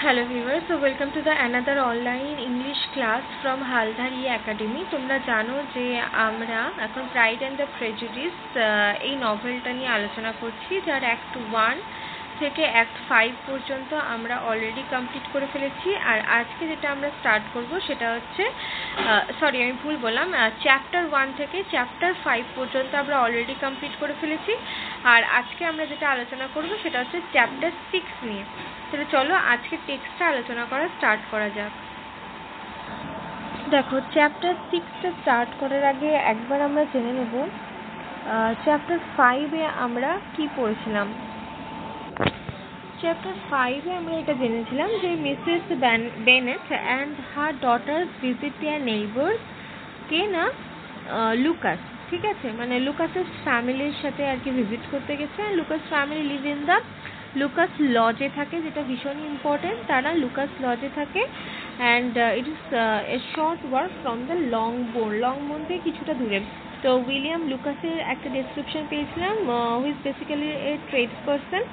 Hello viewers, so welcome to the another online English class from Haldhari Academy. তোমরা জানো যে আমরা এখন প্রাইড অ্যান্ড দ্য প্রেজুডিস এই নভেলটা নিয়ে আলোচনা করছি, যার অ্যাক্ট 1 থেকে অ্যাক্ট 5 পর্যন্ত আমরা অলরেডি কমপ্লিট করে ফেলেছি। আর আজকে যেটা আমরা স্টার্ট করব সেটা হচ্ছে আমি ভুল বললাম, চ্যাপ্টার 1 থেকে চ্যাপ্টার 5 পর্যন্ত আমরা অলরেডি কমপ্লিট করে ফেলেছি। আর আজকে আমরা যেটা আলোচনা করব সেটা হচ্ছে চ্যাপ্টার 6 নিয়ে। তাহলে চলো আজকে টেক্সটটা আলোচনা করা স্টার্ট করা যাক। দেখো, চ্যাপ্টার 6টা স্টার্ট করার আগে একবার আমরা জেনে নেব চ্যাপ্টার 5-এ আমরা কি পড়েছিলাম। চ্যাপ্টার 5-এ আমরা এটা জেনেছিলাম যে Mrs Bennet and her daughters visit their neighbours কে না লুকাস, ঠিক আছে, মানে লুকাসের ফ্যামিলির সাথে আর কি ভিজিট করতে গেছে। Lucas family live in the Lucas লজে থাকে, যেটা ভীষণ ইম্পর্টেন্ট। তারা লুকাস লজে থাকে and it is a short work from the long বোন থেকে কিছুটা দূরে। তো উইলিয়াম লুকাসের একটা ডেসক্রিপশন পেয়েছিলাম, who's basically a trades person.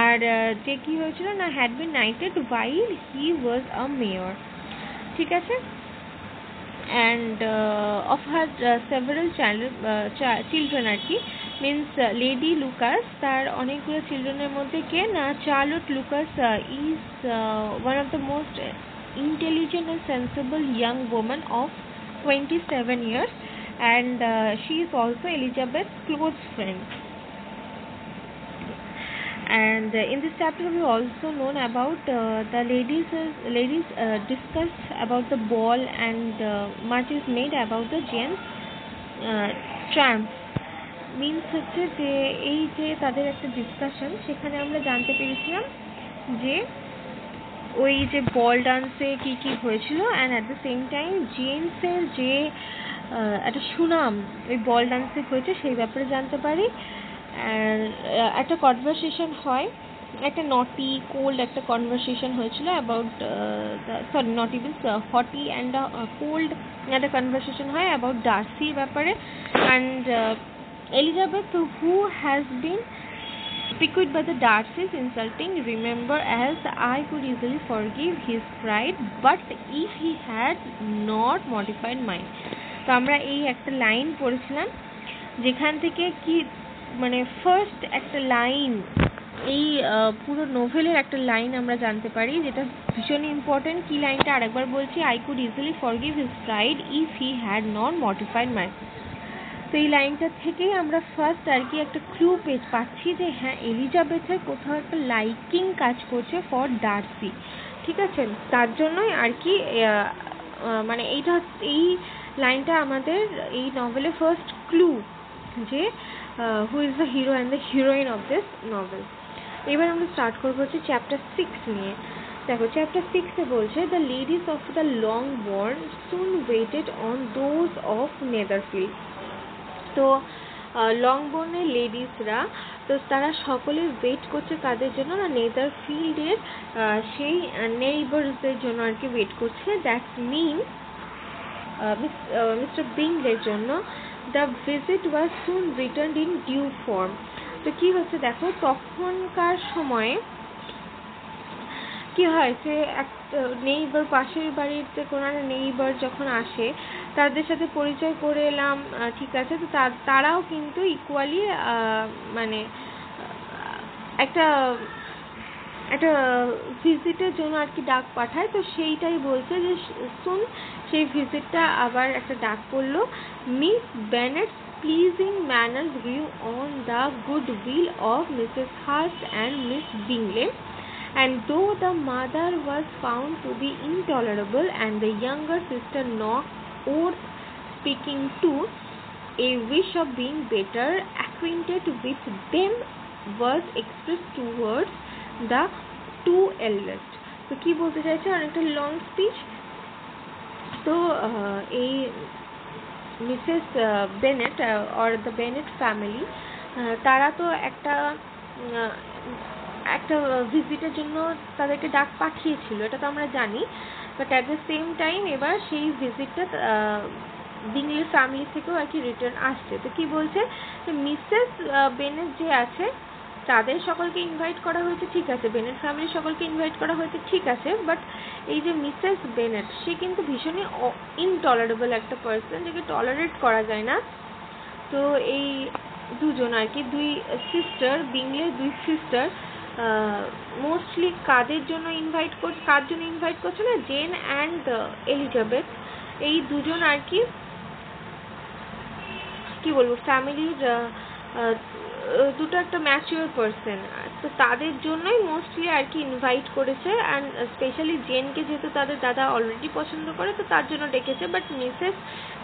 আর যে কি হয়েছিল না, had been knighted while he was a mayor, ঠিক আছে। And of her several children আর কি, মিনস লেডি লুকাস, তার অনেকগুলো চিলড্রেনের মধ্যে কে না Charlotte Lucas is one of the most intelligent and sensible young woman of 27 years, and she is also Elizabeth's close friend. And in this chapter we also known about the ladies discuss about the ball, and much is made about the Jane's triumph. Means হচ্ছে যে এই যে তাদের একটা discussion, সেখানে আমরা জানতে পেরেছিলাম যে ওই যে বল ডান্সে কি কি হয়েছিল, and at the same time জেমসের যে একটা সুনাম ওই বল ডান্সে হয়েছে সেই ব্যাপারে জানতে পারি। একটা কনভারসেশন হয়, একটা নটি কোল্ড একটা কনভারসেশন হয়েছিল অ্যাবাউট নটি মিনস হটি অ্যান্ড কোল্ড একটা কনভারসেশন হয় অ্যাবাউট ডার্সির ব্যাপারে। And Elizabeth, who has been piqued by the Darcy's insulting, remember as I could easily forgive his pride, but if he had not modified mine. তো আমরা এই একটা line পড়েছিলাম, যেখান থেকে কি মানে ফার্স্ট একটা লাইন এই পুরো নোভেলের একটা লাইন আমরা জানতে পারি, যেটা ভীষণ ইম্পর্টেন্ট। কি লাইনটা আরেকবার বলছি, I could easily forgive his pride if he had not modified mine. তো এই লাইনটা থেকেই আমরা ফার্স্ট আর কি একটা ক্লু পাচ্ছি যে হ্যাঁ, এলিজাবেথের কোথাও একটা লাইকিং কাজ করছে ফর ডার্সি, ঠিক আছে। তার জন্যই আর কি মানে এই লাইনটা আমাদের এই নভেলের ফার্স্ট ক্লু যে who is the hero and the heroine of this novel. এবার আমরা স্টার্ট করবো হচ্ছে চ্যাপ্টার 6 নিয়ে। দেখো, চ্যাপ্টার 6-এ বলছে the ladies of the Longbourn soon waited on those of Netherfield. তো লংবোর্নের লেডিসরা, তো তারা সকলে ওয়েট করছে কাদের জন্য না, নেদারফিল্ডের সেই নেইবার্সদের জন্য আর কি ওয়েট করছে। দ্যাটস মিন মিস্টার বিংলের জন্য। The visit was soon return in due form. তো কি হচ্ছে দেখো, তখনকার সময়ে কি হয় যে একটা নেইবার, পাশের বাড়িতে কোনো একটা নেইবার যখন আসে তাদের সাথে পরিচয় করে এলাম, ঠিক আছে। তো তারাও কিন্তু ইকুয়ালি মানে একটা একটা ভিজিটের জন্য আর কি ডাক পাঠায়। তো সেইটাই বলছে যে শুন, সেই ভিজিটটা আবার একটা ডাক পড়লো। Miss Bennet's pleasing manners grew on the good will of Mrs Hurst and Miss Bingley, and though the mother was found to be intolerable and the younger sister not worth speaking to, a wish of being better acquainted with them was expressed towards the two eldest. তো কি বলতে চাইছে, অনেকটা long speech. তো এই Mrs Bennett or the Bennett family, তারা তো একটা ভিজিটের জন্য তাদেরকে ডাক পাঠিয়েছিল, এটা তো আমরা জানি। But at the same time এবার সেই ভিজিটটা বিংলের ফ্যামিলি থেকেও আর কি রিটার্ন আসছে। তো কি বলছে, মিসেস বেনেট যে আছে তাদের সকলকে ইনভাইট করা হয়েছে, ঠিক আছে, বেনেট ফ্যামিলির সকলকে ইনভাইট করা হয়েছে, ঠিক আছে, বাট এই যে মিসেস বেনেট, সে কিন্তু ভীষণই ইনটলারেবল একটা পার্সন, যাকে টলারেট করা যায় না। তো এই দুজন আর কি, দুই সিস্টার, বিংলের দুই সিস্টার, মোস্টলি কার জন্য ইনভাইট করছে না, জেন অ্যান্ড এলিজাবেথ, এই দুজন আর কি বলবো ফ্যামিলির দুটো একটা ম্যাচিওর পার্সন, তো তাদের জন্যই মোস্টলি আর কি ইনভাইট করেছে। অ্যান্ড স্পেশালি জেনকে যেহেতু তাদের দাদা অলরেডি পছন্দ করে, তো তার জন্য ডেকেছে। বাট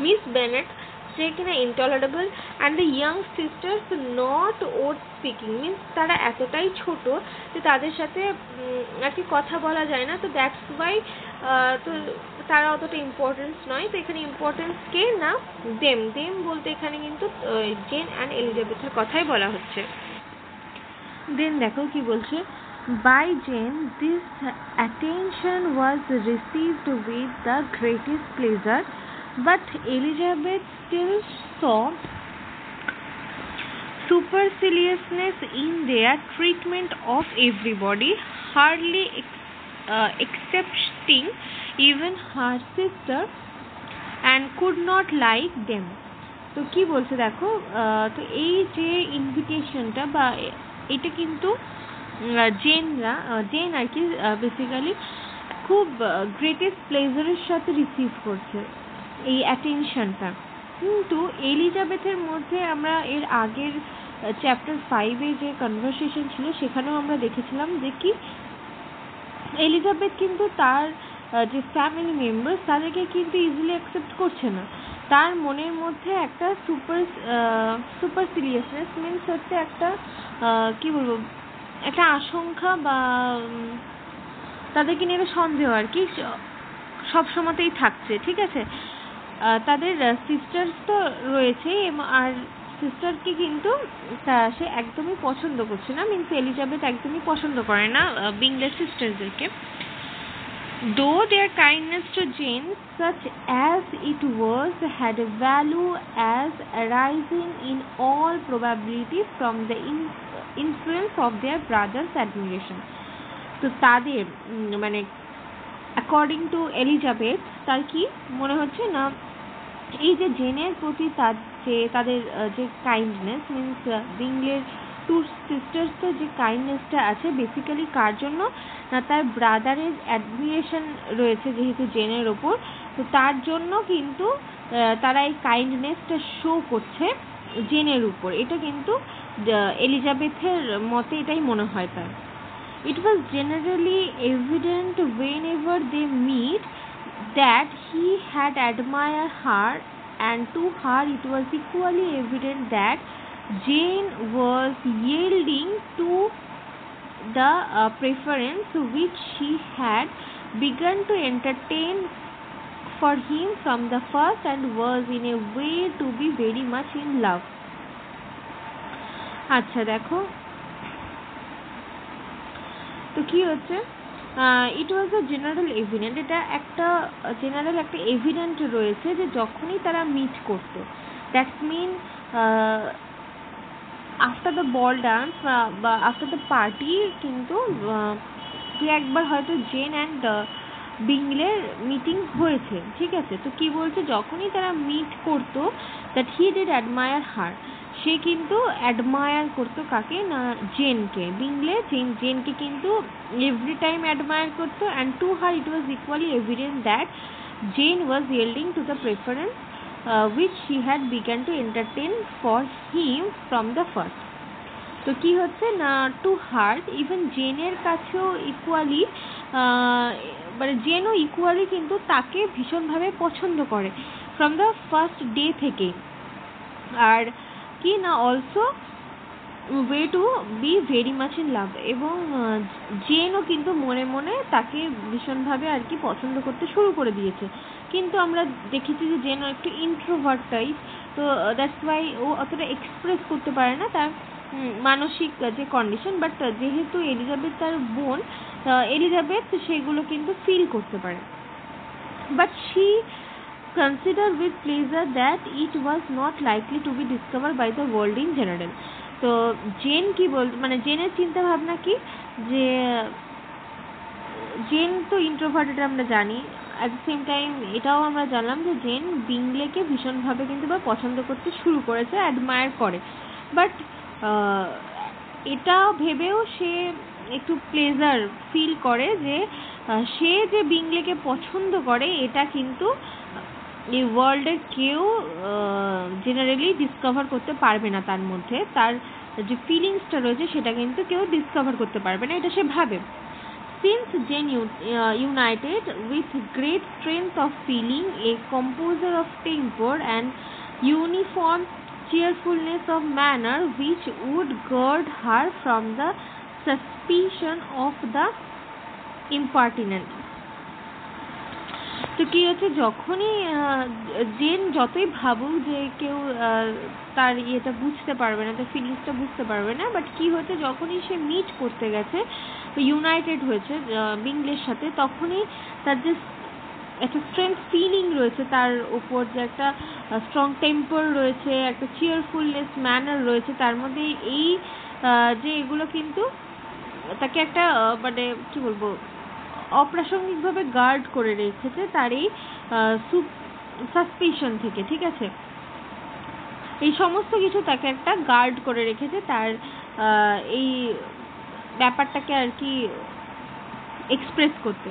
মিস বেনেট, সে কিনা intolerable, and the young sisters not worth speaking, means তারা এতটাই ছোট যে তাদের সাথে আর কি কথা বলা যায় না। তো দ্যাটস ওয়াই তো তারা অতটা ইম্পর্টেন্স নয়। তো এখানে ইম্পর্টেন্স কে না, দেম বলতে এখানে কিন্তু জেন অ্যান্ড এলিজাবেথের কথাই বলা হচ্ছে। দেন দেখো কি বলছে, by Jane this attention was received with the greatest pleasure, but Elizabeth still saw superciliousness in their treatment of everybody, hardly excepting even her sister, and could not like them. তো কি বলছে দেখো, তো এই যে ইনভিটেশনটা বা এটা কিন্তু জেন আর কি বেসিক্যালি খুব গ্রেটেস্ট প্লেজারের সাথে রিসিভ করছে এই অ্যাটেনশনটা। কিন্তু এলিজাবেথের মধ্যে আমরা এর আগের চ্যাপ্টার 5-এ যে কনভারসেশন ছিল সেখানেও আমরা দেখেছিলাম যে কি এলিজাবেথ কিন্তু তার যে ফ্যামিলি মেম্বার তাদেরকে কিন্তু ইজিলি অ্যাকসেপ্ট করছে না। তার মনের মধ্যে একটা সুপারসিলিয়াসনেস মিনস হচ্ছে একটা কি বলবো, একটা আশঙ্কা বা তাদেরকে নিয়ে একটা সন্দেহ আর কি সবসময়তেই থাকছে, ঠিক আছে। তাদের সিস্টার্স তো রয়েছে, আর সিস্টারকে কিন্তু সে একদমই পছন্দ করছে না, মিনস এলিজাবেথ একদমই পছন্দ করে না বিংলের সিস্টারদেরকে। Though their kindness to Jane, such as it was, had a value as arising in all probability from the influence of their brother's admiration. তো তাদের মানে অ্যাকর্ডিং টু এলিজাবেথ তার কি মনে হচ্ছে না, এই যে জেনের প্রতি তাদের যে কাইন্ডনেস মিনস বিংলের টু সিস্টার্সের যে কাইন্ডনেসটা আছে বেসিক্যালি কার জন্য না, তার ব্রাদারের অ্যাডমিরেশন রয়েছে যেহেতু জেনের ওপর, তো তার জন্য কিন্তু তারা এই কাইন্ডনেসটা শো করছে জেনের উপর। এটা কিন্তু এলিজাবেথের মতে এটাই মনে হয় তার। It was generally evident whenever they meet that he had admired her, and to her it was equally evident that Jane was yielding to the preference which she had begun to entertain for him from the first, and was in a way to be very much in love. আচ্ছা দেখো তো কি হচ্ছে, ইট ওয়াজ আ general evident, এটা একটা general একটা evident রয়েছে যে যখনই তারা মিট করতো, that's mean after the ball dance বা আফটার দ্য পার্টি কিন্তু দু একবার হয়তো জেন অ্যান্ড বিংলের মিটিং হয়েছে, ঠিক আছে। তো কি বলছে, যখনই তারা মিট করতো that he did admire her, সে কিন্তু অ্যাডমায়ার করতো কাকে না, জেনকে। বিংলে জেনকে কিন্তু এভরি টাইম অ্যাডমায়ার করতো, and to her it was equally evident that Jane was yielding to the preference which she had begun to entertain for him from the first. তো কি হচ্ছে না, টু হার্ট ইভেন জেনের কাছেও equally মানে জেনও equally কিন্তু তাকে ভীষণভাবে পছন্দ করে ফ্রম দ্য ফার্স্ট ডে থেকে। আর কি না also way to be very much in love, এবং জেনও কিন্তু মনে মনে তাকে ভীষণভাবে আর কি পছন্দ করতে শুরু করে দিয়েছে। কিন্তু আমরা দেখেছি যে জেনও একটু ইন্ট্রোভার্ট টাইপ, তো দ্যাটস ওয়াই ও অতটা এক্সপ্রেস করতে পারে না তার মানসিক যে কন্ডিশন। বাট যেহেতু এলিজাবেথ তার বোন, এলিজাবেথ সেগুলো কিন্তু ফিল করতে পারে। But she considered with pleasure that it was not likely to be discovered by the world in general. তো জেন কি মানে জেনের চিন্তা ভাবনা কি, যে জেন তো ইন্ট্রোভার্টেড আমরা জানি, অ্যাট দ্য সেম টাইম এটাও আমরা জানলাম যে জেন বিংলেকে ভীষণভাবে কিন্তু বা পছন্দ করতে শুরু করেছে, অ্যাডমায়ার করে। বাট এটা ভেবেও সে একটু প্লেজার ফিল করে যে সে যে বিংলেকে পছন্দ করে এটা কিন্তু এই ওয়ার্ল্ডের কেউ জেনারেলি ডিসকভার করতে পারবে না, তার মধ্যে তার যে ফিলিংসটা রয়েছে সেটা কিন্তু কেউ ডিসকভার করতে পারবে না, এটা সে ভাবে। Since Jane united with great strength of feeling, a composure of temper and uniform cheerfulness of manner which would guard her from the suspicion of the impertinent. তো কি হচ্ছে, যখনই জেন যতই ভাবুক যে কেউ তার ইয়েটা বুঝতে পারবে না, তার ফিলিংসটা বুঝতে পারবে না, বাট কি হচ্ছে যখনই সে মিট করতে গেছে, ইউনাইটেড হয়েছে বিংলের সাথে, তখনই তার যে একটা স্ট্রেংথ ফিলিং রয়েছে, তার উপর যে একটা স্ট্রং টেম্পার রয়েছে, একটা চিয়ারফুলনেস ম্যানার রয়েছে, তার মধ্যে এই যে এগুলো কিন্তু তাকে একটা মানে কি বলবো অপ্রাসঙ্গিকভাবে গার্ড করে রেখেছে তার এই সাসপিশন থেকে, ঠিক আছে? এই সমস্ত কিছু তাকে একটা গার্ড করে রেখেছে তার এই ব্যাপারটাকে আর কি এক্সপ্রেস করতে।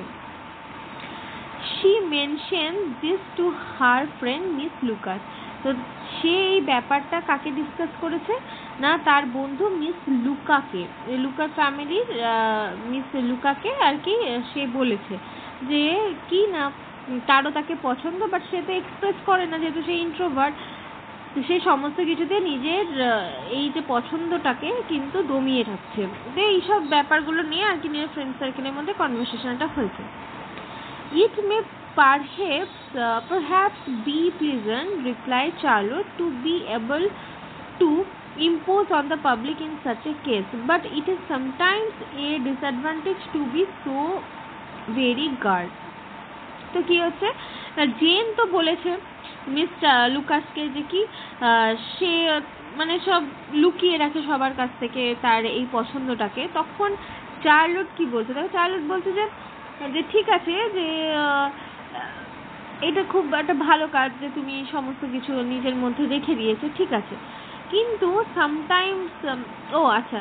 She mentioned this to her friend Miss Lucas. তো সে এই ব্যাপারটা কাকে ডিসকাস করেছে না, তার বন্ধু মিস লুকাকে, লুকার ফ্যামিলির মিস লুকাকে আর কি সে বলেছে যে কি না তারও তাকে পছন্দ, বাট সে তো এক্সপ্রেস করে না যেহেতু সে ইন্ট্রোভার্ট। সে সমস্ত কিছুতে নিজের এই যে পছন্দটাকে কিন্তু দমিয়ে রাখছে। তো এইসব ব্যাপারগুলো নিয়ে আর কি নিয়ে ফ্রেন্ড সার্কেলের মধ্যে কনভারসেশনটা হয়েছে। It may perhaps be pleasant, replied Charlotte, to be able to impose on the public in such a case, but it is sometimes a disadvantage to be so very guard. তো কি হচ্ছে, gen তো বলেছে mister লুকাসকে যে কি সে মানে সব লুকিয়ে রাখে সবার কাছ থেকে তার এই পছন্দটাকে। তখন চার্লট কি বলছে, দেখো চার্লট বলছে যে ঠিক আছে, যে এটা খুব একটা ভালো কাজ যে তুমি সমস্ত কিছু নিজের মধ্যে রেখে দিয়েছো, ঠিক আছে, কিন্তু সামটাইমস আচ্ছা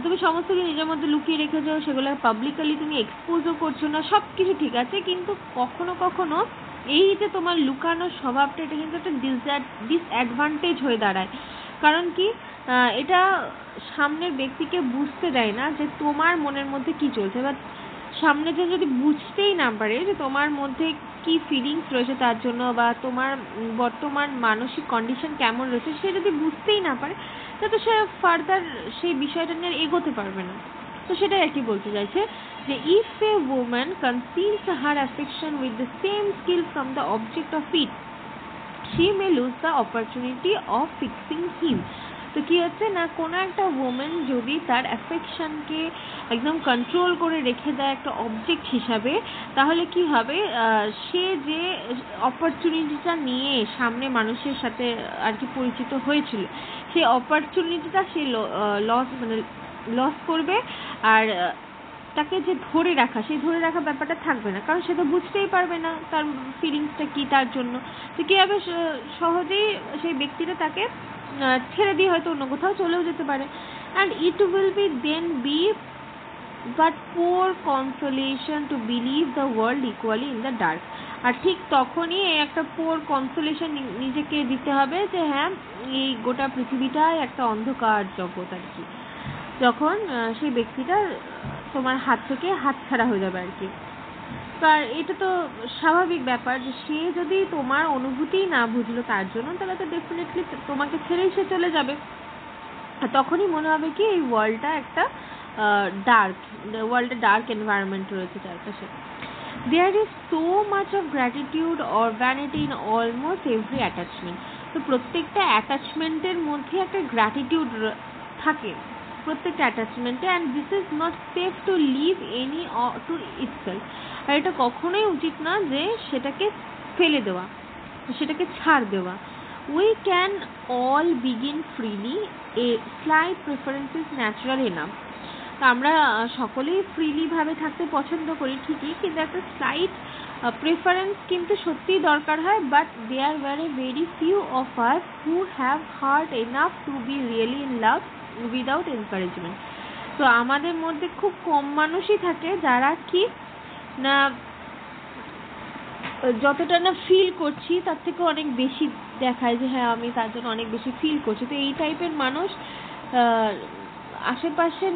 তুমি সমস্ত কিছু নিজের মধ্যে লুকিয়ে রেখেছো, সেগুলো পাবলিকলি তুমি এক্সপোজও করছো না, সব কিছু ঠিক আছে, কিন্তু কখনো কখনো এই যে তোমার লুকানোর স্বভাবটা এটা কিন্তু একটা ডিসঅ্যাডভান্টেজ হয়ে দাঁড়ায়। কারণ কি এটা সামনের ব্যক্তিকে বুঝতে দেয় না যে তোমার মনের মধ্যে কি চলছে, বা সামনে যে যদি বুঝতেই না পারে যে তোমার মধ্যে কি ফিলিংস রয়েছে তার জন্য, বা তোমার বর্তমান মানসিক কন্ডিশন কেমন রয়েছে, সে যদি বুঝতেই না পারে তাহলে সে ফার্দার সেই বিষয়টা নিয়ে এগোতে পারবে না। তো সেটাই আর কি বলতে চাইছে যে if a woman conceals her affection with the same skill from the object of it, she may lose the opportunity of fixing him. তো কি হচ্ছে না, কোনো একটা ওমেন যদি তার অ্যাফেকশনকে একদম কন্ট্রোল করে রেখে দেয় একটা অবজেক্ট হিসাবে, তাহলে কি হবে, সে যে অপরচুনিটিটা নিয়ে সামনে মানুষের সাথে আর কি পরিচিত হয়েছিল, সেই অপরচুনিটিটা সে লস করবে। আর তাকে যে ধরে রাখা, সেই ধরে রাখা ব্যাপারটা থাকবে না, কারণ সে তো বুঝতেই পারবে না তার ফিলিংসটা কি তার জন্য। তো কী হবে, সহজেই সেই ব্যক্তিটা তাকে ছেড়ে দিয়ে হয়তো অন্য কোথাও চলেও যেতে পারে। And it will be then be but poor consolation to believe the world equally in the dark. আর ঠিক তখনই একটা পোর কনসোলেশন নিজেকে দিতে হবে যে হ্যাঁ, এই গোটা পৃথিবীটাই একটা অন্ধকার জগৎ আর কি, যখন সেই ব্যক্তিটা তোমার হাত থেকে হাত ছাড়া হয়ে যাবে আর কি। আর এটা তো স্বাভাবিক ব্যাপার যে সে যদি তোমার অনুভূতি না বুঝলো তার জন্য, তাহলে তো ডেফিনেটলি তোমাকে ছেড়েই সে চলে যাবে। তখনই মনে হবে কি এই ওয়ার্ল্ডটা একটা ডার্ক এনভায়রনমেন্ট রয়েছে চারপাশে। There is so much of gratitude or vanity in almost every attachment. তো প্রত্যেকটা অ্যাটাচমেন্টের মধ্যে একটা গ্র্যাটিটিউড থাকে প্রত্যেকটা অ্যাটাচমেন্টে, and this is not safe to leave any to itself. আর এটা কখনোই উচিত না যে সেটাকে ফেলে দেওয়া, সেটাকে ছাড় দেওয়া। We can all begin freely. A slight preference is natural enough. আমরা সকলেই ফ্রিলি ভাবে থাকতে পছন্দ করি ঠিকই, কিন্তু একটা স্লাইট প্রেফারেন্স কিন্তু সত্যিই দরকার হয়। But there were a very few of us who have heart enough to be really in love without encouragement. তো আমাদের মধ্যে খুব কম মানুষই থাকে যারা কি না যতটা না ফিল করছি তার থেকে অনেক বেশি দেখায় যে হ্যাঁ আমি তার জন্য অনেক বেশি ফিল করছি। তো এই টাইপের মানুষ আশেপাশে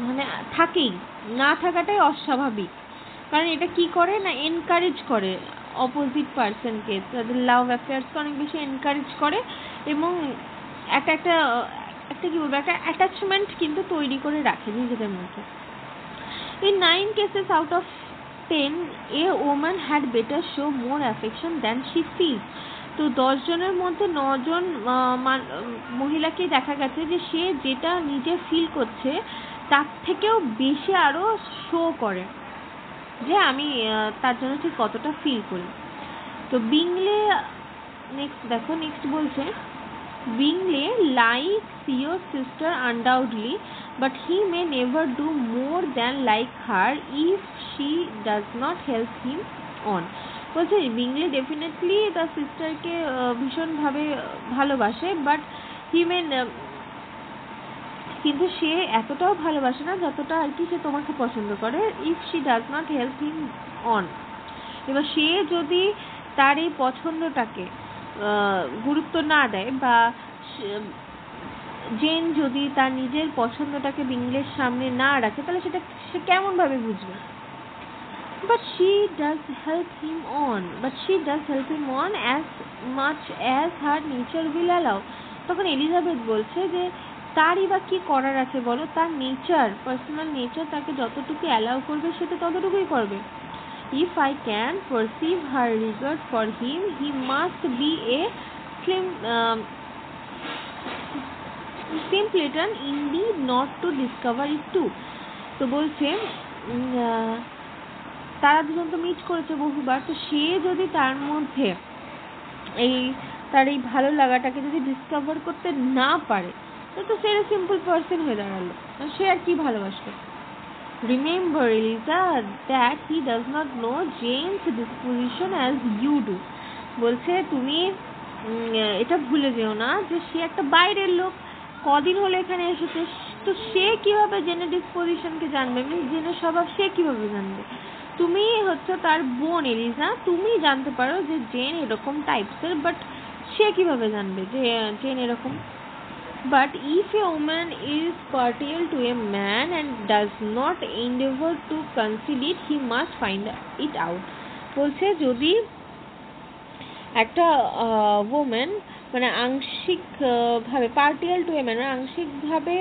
মানে থাকেই, না থাকাটাই অস্বাভাবিক। কারণ এটা কি করে না, এনকারেজ করে অপোজিট পার্সনকে, তাদের লাভ অ্যাফেয়ার্সকে অনেক বেশি এনকারেজ করে এবং একটা কি বলবো, একটা অ্যাটাচমেন্ট কিন্তু তৈরি করে রাখে নিজেদের মধ্যে। In 9 cases out of 10, a woman had better show more affection than she feels. তো 10 জনের মধ্যে 9 জন মহিলাকে দেখা গেছে যে সে যেটা নিজে ফিল করছে তার থেকেও বেশি আরো শো করে যে আমি তার জন্য ঠিক কতটা ফিল করি। তো বিংলে নেক্সট বলছে, Bingley likes your sister undoubtedly, but he may never do more than like her if she does not help him on. বলছে বিংলে ডেফিনেটলি তার সিস্টারকে ভীষণভাবে ভালোবাসে, বাট হি মে কিন্তু সে এতটাও ভালোবাসে না যতটা আর কি সে তোমাকে পছন্দ করে। If she does not help him on, এবার সে যদি তার এই পছন্দটাকে গুরুত্ব না দেয় বা জেন যদি তার নিজের পছন্দটাকে বিংলের সামনে না রাখে তাহলে সেটা সে কেমন ভাবে বুঝবে। But she does help him on as much as her nature will allow. তখন এলিজাবেথ বলছে যে তারই বা কি করার আছে বলো, তার নেচার, পার্সোনাল নেচার তাকে যতটুকু অ্যালাউ করবে সে তো ততটুকুই করবে। If I can perceive her regard for him, he must be a simpleton indeed not to discover it too. তো বলছে তারা দুজন তো মিট করেছে বহুবার, তো সে যদি তার মধ্যে তার এই ভালো লাগাটাকে যদি ডিসকভার করতে না পারে তো সে সিম্পল পার্সন হয়ে দাঁড়ালো, সে আর কি ভালোবাসবে। Remember, Eliza, that he does not know Jane's disposition as you do. বলছে তুমি এটা ভুলে যেও না যে সে একটা বাইরের লোক, কদিন হলো এখানে এসেছে, তো সে কিভাবে জেনের ডিসপোজিশনকে জানবে, জেনের স্বভাব সে কিভাবে জানবে। তুমি হচ্ছে তার বোন এলিজা, তুমি জানতে পারো যে জেন এরকম টাইপসের, বাট সে কিভাবে জানবে যে জেন এরকম। But if a woman is partial to a man and does not endeavor to conceal it, he must find it out. বলছে যদি একটা woman মানে আংশিক ভাবে পার্টিয়াল টু এ ম্যান, আংশিক ভাবে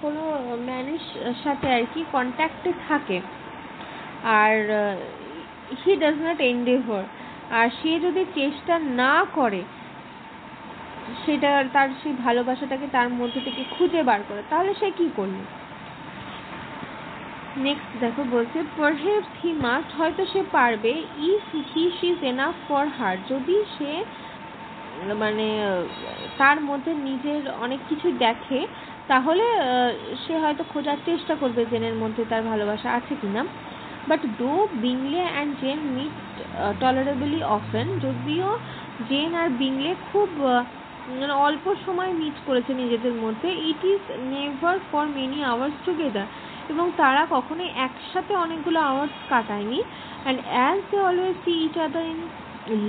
কোনো ম্যানের সাথে আর কি কন্ট্যাক্টে থাকে আর হি ডাজ নট এন্ডেভর, আর সে যদি চেষ্টা না করে সেটা তার সেই ভালোবাসাটাকে তার মধ্যে থেকে খুঁজে বার করে, তাহলে সে কি করবে। নেক্সট দেখো বলছে পারহ্যাপস হি মাস্ট, হয়তো সে পারবে, if he is enough for her, যদি সে মানে তার মধ্যে নিজের অনেক কিছু দেখে তাহলে সে হয়তো খোঁজার চেষ্টা করবে জেনের মধ্যে তার ভালোবাসা আছে কিনা। But though Bingley and Jane met tolerably often, যদিও জেন আর বিংলে খুব অল্প সময় মিট করেছে নিজেদের মধ্যে, it is never for many hours together, এবং তারা কখনোই একসাথে অনেকগুলো আওয়ার্স কাটায়নি। And as they always see each other in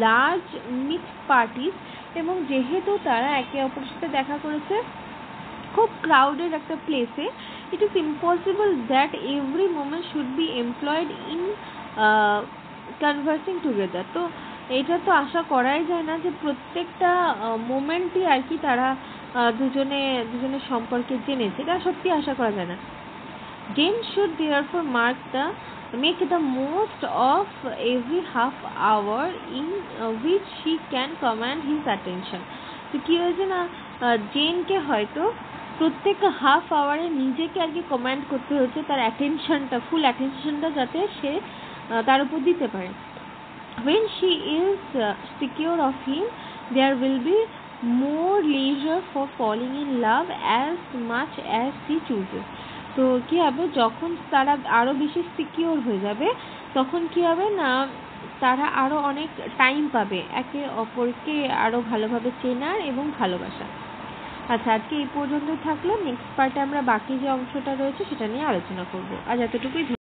large mixed parties, এবং যেহেতু তারা একে অপরের সাথে দেখা করেছে খুব ক্রাউডেড একটা প্লেসে, it is impossible that every moment should be employed in conversing together. তো এটা তো আশা করাই যায় না যে প্রত্যেকটা মোমেন্টই আর কি তারা দুজনের সম্পর্কে জেনেছে, এটা সত্যি আশা করা যায় না। Jane should therefore make the most of every half hour in which she can command his attention. তো কি হয়েছে না, জেনকে হয়তো প্রত্যেক হাফ আওয়ারে নিজেকে আর কি কমান্ড করতে হচ্ছে, তার অ্যাটেনশনটা, ফুল অ্যাটেনশনটা যাতে সে তার উপর দিতে পারে। When she is secure of him, there will be more leisure for falling in love as much as she chooses. তো কী হবে, যখন তারা আরও বেশি সিকিওর হয়ে যাবে তখন কী হবে না, তারা আরও অনেক টাইম পাবে একে অপরকে আরও ভালোভাবে চেনার এবং ভালোবাসা। আচ্ছা, আজকে এই পর্যন্ত থাকলো। নেক্সট পার্টে আমরা বাকি যে অংশটা রয়েছে সেটা নিয়ে আলোচনা করব। আজ এতটুকুই।